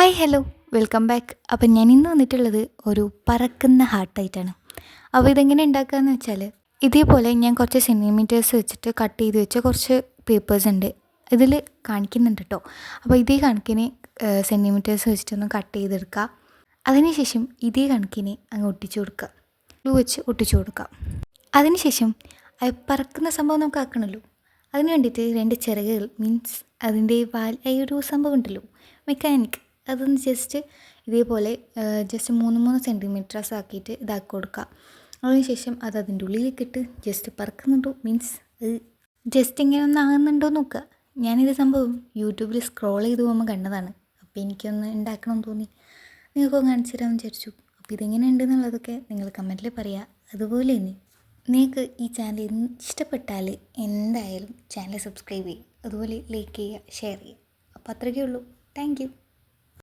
Hi hello welcome back. അപ്പം ഞാൻ ഇന്ന് വന്നിട്ടുള്ളത് ഒരു പറക്കുന്ന ഹാർട്ടായിട്ടാണ്. അപ്പോൾ ഇതെങ്ങനെ ഉണ്ടാക്കുകയെന്ന് വെച്ചാൽ ഇതേപോലെ ഞാൻ കുറച്ച് സെൻറ്റിമീറ്റേഴ്സ് വെച്ചിട്ട് കട്ട് ചെയ്ത് വെച്ച കുറച്ച് പേപ്പേഴ്സ് ഉണ്ട്, ഇതിൽ കാണിക്കുന്നുണ്ട് കേട്ടോ. അപ്പോൾ ഇതേ കണക്കിന് സെൻറ്റിമീറ്റേഴ്സ് വെച്ചിട്ടൊന്ന് കട്ട് ചെയ്തെടുക്കുക. അതിനുശേഷം ഇതേ കണക്കിന് അങ്ങ് ഒട്ടിച്ചു കൊടുക്കുക, ഗ്ലൂ വെച്ച് ഒട്ടിച്ചു കൊടുക്കുക. അതിനുശേഷം പറക്കുന്ന സംഭവം നമുക്ക് ആക്കണമല്ലോ, അതിന് വേണ്ടിയിട്ട് രണ്ട് ചിറകുകൾ മീൻസ് അതിൻ്റെ ഒരു സംഭവം ഉണ്ടല്ലോ, മെക്കാനിക്, അതൊന്ന് ജസ്റ്റ് ഇതേപോലെ ജസ്റ്റ് 3 സെൻറ്റിമീറ്റേഴ്സ് ആക്കിയിട്ട് ഇതാക്കി കൊടുക്കുക. അതിനുശേഷം അത് അതിൻ്റെ ഉള്ളിലേക്ക് ഇട്ട് ജസ്റ്റ് പറക്കുന്നുണ്ടോ മീൻസ് അത് ജസ്റ്റ് ഇങ്ങനെ ഒന്ന് ആകുന്നുണ്ടോ നോക്കുക. ഞാനിത് സംഭവം യൂട്യൂബിൽ സ്ക്രോൾ ചെയ്ത് പോകുമ്പോൾ കണ്ടതാണ്. അപ്പോൾ എനിക്കൊന്ന് ഉണ്ടാക്കണമെന്ന് തോന്നി, നിങ്ങൾക്കൊന്ന് കാണിച്ചു തരാമെന്ന് വിചാരിച്ചു. അപ്പോൾ ഇതെങ്ങനെ ഉണ്ടെന്നുള്ളതൊക്കെ നിങ്ങൾ കമൻറ്റിൽ പറയുക. അതുപോലെ തന്നെ നിങ്ങൾക്ക് ഈ ചാനൽ ഇഷ്ടപ്പെട്ടാൽ എന്തായാലും ചാനൽ സബ്സ്ക്രൈബ് ചെയ്യുക, അതുപോലെ ലൈക്ക് ചെയ്യുക, ഷെയർ ചെയ്യുക. അപ്പോൾ അത്രയൊക്കെ ഉള്ളൂ. Thank you.